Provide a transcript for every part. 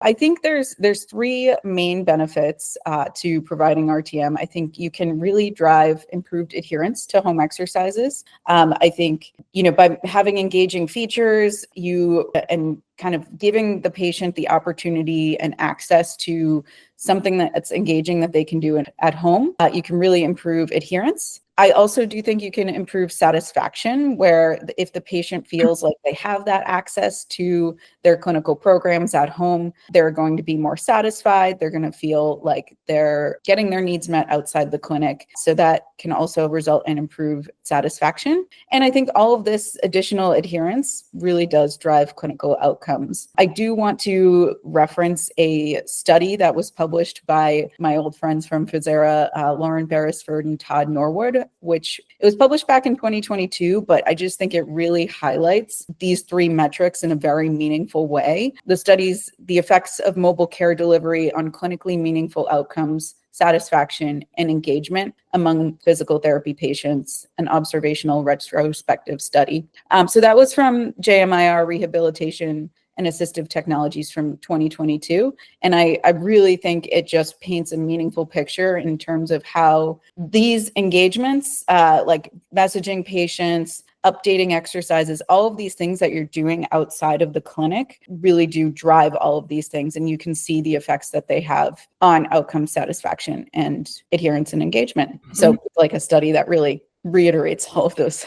I think there's three main benefits to providing RTM. I think you can really drive improved adherence to home exercises. I think, by having engaging features, and kind of giving the patient the opportunity and access to something that's engaging that they can do at home, you can really improve adherence. I also do think you can improve satisfaction, where if the patient feels like they have that access to their clinical programs at home, they're going to be more satisfied. They're going to feel like they're getting their needs met outside the clinic. So that can also result in improved satisfaction. And I think all of this additional adherence really does drive clinical outcomes. I do want to reference a study that was published by my old friends from Physera, Lauren Beresford and Todd Norwood, which it was published back in 2022, but I just think it really highlights these three metrics in a very meaningful way. The studies, the effects of mobile care delivery on clinically meaningful outcomes, satisfaction, and engagement among physical therapy patients, an observational retrospective study. So that was from JMIR Rehabilitation and Assistive Technologies from 2022. And I really think it just paints a meaningful picture in terms of how these engagements, like messaging patients, updating exercises, all of these things that you're doing outside of the clinic really do drive all of these things. And you can see the effects that they have on outcome satisfaction and adherence and engagement. Mm-hmm. So it's like a study that really reiterates all of those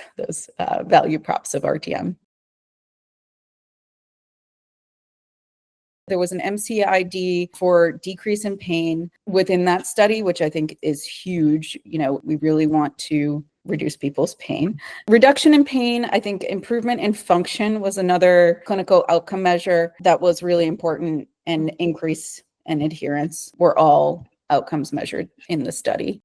value props of RTM. There was an MCID for decrease in pain within that study, which I think is huge. We really want to reduce people's pain. Reduction in pain, I think improvement in function was another clinical outcome measure that was really important, and increase in adherence were all outcomes measured in the study.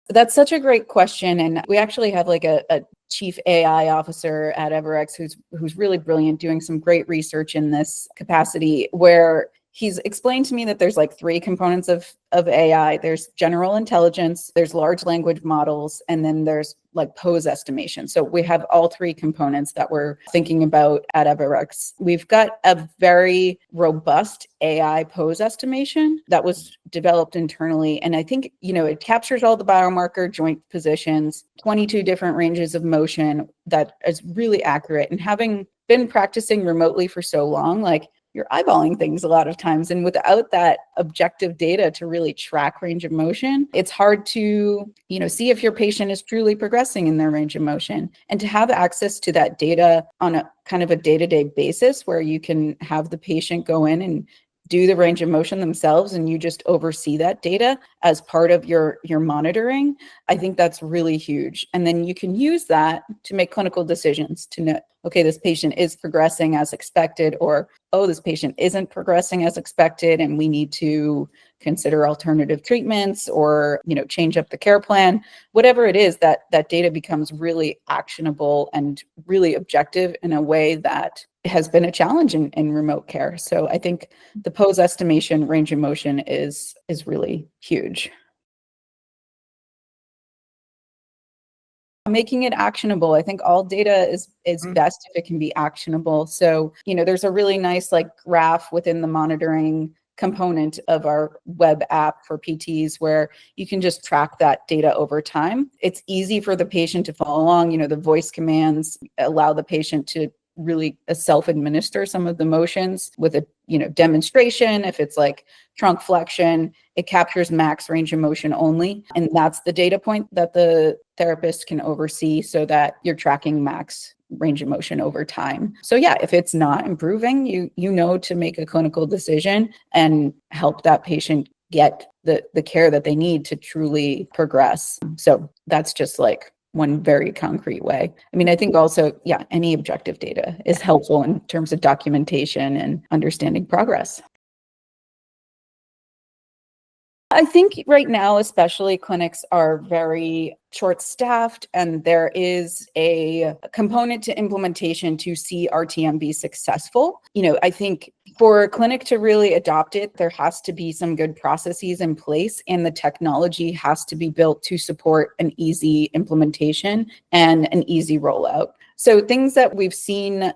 That's such a great question. And we actually have like a chief AI officer at EverEx's who's really brilliant, doing some great research in this capacity, where he's explained to me that there's like three components of AI. There's general intelligence, there's large language models, and then there's like pose estimation. So we have all three components that we're thinking about at EverEx's. We've got a very robust AI pose estimation that was developed internally. And I think, it captures all the biomarker joint positions, 22 different ranges of motion, that is really accurate. And having been practicing remotely for so long, like, you're eyeballing things a lot of times. And without that objective data to really track range of motion, it's hard to, see if your patient is truly progressing in their range of motion. And to have access to that data on a kind of a day-to-day basis, where you can have the patient go in and do the range of motion themselves, and you just oversee that data as part of your monitoring, I think that's really huge. And then you can use that to make clinical decisions to know, okay, this patient is progressing as expected, or, oh, this patient isn't progressing as expected, and we need to consider alternative treatments, or, change up the care plan. Whatever it is, that data becomes really actionable and really objective in a way that has been a challenge in remote care. So I think the pose estimation range of motion is really huge. Making it actionable. I think all data is best if it can be actionable. So, there's a really nice like graph within the monitoring component of our web app for PTs, where you can just track that data over time. It's easy for the patient to follow along. The voice commands allow the patient to really self-administer some of the motions with a demonstration. If it's like trunk flexion, it captures max range of motion only, and that's the data point that the therapist can oversee, so that you're tracking max range of motion over time. So yeah, if it's not improving, you know to make a clinical decision and help that patient get the care that they need to truly progress. So that's just like one very concrete way. I mean, I think also, any objective data is helpful in terms of documentation and understanding progress. I think right now, especially, clinics are very short-staffed, and there is a component to implementation to see RTM be successful. I think for a clinic to really adopt it, there has to be some good processes in place, and the technology has to be built to support an easy implementation and an easy rollout. So things that we've seen,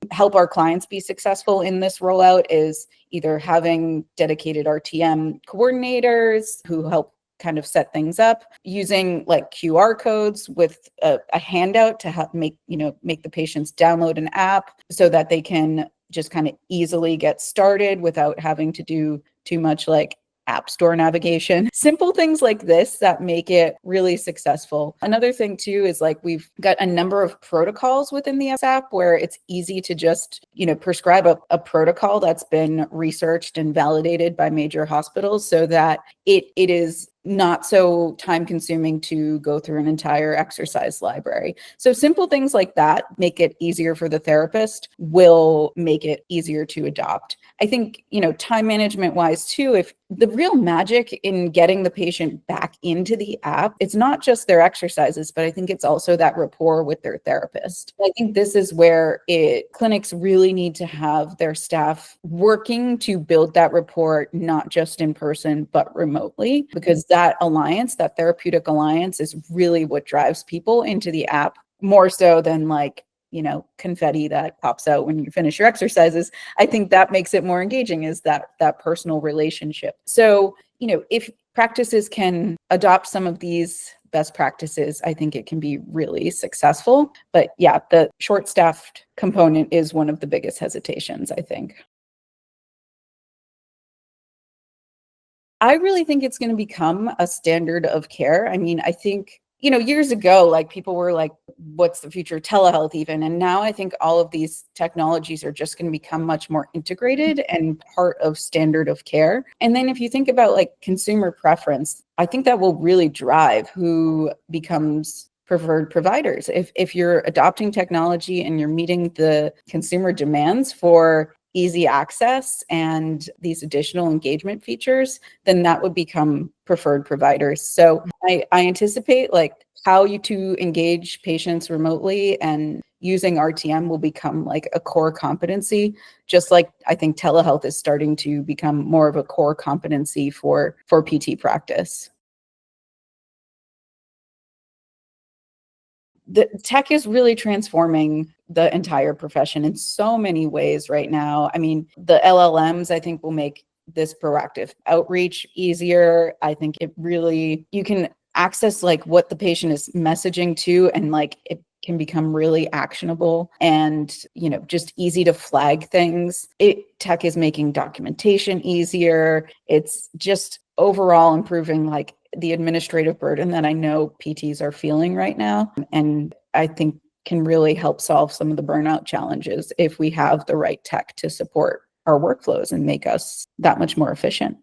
help our clients be successful in this rollout is either having dedicated RTM coordinators who help kind of set things up, using like QR codes with a handout to help make the patients download an app so that they can just kind of easily get started without having to do too much like app store navigation. Simple things like this that make it really successful. Another thing too is like we've got a number of protocols within the app where it's easy to just, prescribe a protocol that's been researched and validated by major hospitals so that it is not so time consuming to go through an entire exercise library. So simple things like that make it easier for the therapist, will make it easier to adopt. I think, time management wise too, if the real magic in getting the patient back into the app, it's not just their exercises, but I think it's also that rapport with their therapist. I think this is where clinics really need to have their staff working to build that rapport, not just in person, but remotely, because that alliance, that therapeutic alliance is really what drives people into the app more so than like, confetti that pops out when you finish your exercises. I think that makes it more engaging, is that personal relationship. So, if practices can adopt some of these best practices, I think it can be really successful. But yeah, the short-staffed component is one of the biggest hesitations, I think. I really think it's going to become a standard of care. I mean, I think, years ago, like people were like, what's the future of telehealth even? And now I think all of these technologies are just going to become much more integrated and part of standard of care. And then if you think about like consumer preference, I think that will really drive who becomes preferred providers. If you're adopting technology and you're meeting the consumer demands for easy access and these additional engagement features, then that would become preferred providers. So I anticipate like how to engage patients remotely and using RTM will become like a core competency, just like I think telehealth is starting to become more of a core competency for PT practice. The tech is really transforming the entire profession in so many ways right now. I mean, the LLMs, I think, will make this proactive outreach easier. I think you can access like what the patient is messaging to, and like it can become really actionable and, just easy to flag things. Tech is making documentation easier. It's just overall improving like the administrative burden that I know PTs are feeling right now. And I think can really help solve some of the burnout challenges if we have the right tech to support our workflows and make us that much more efficient.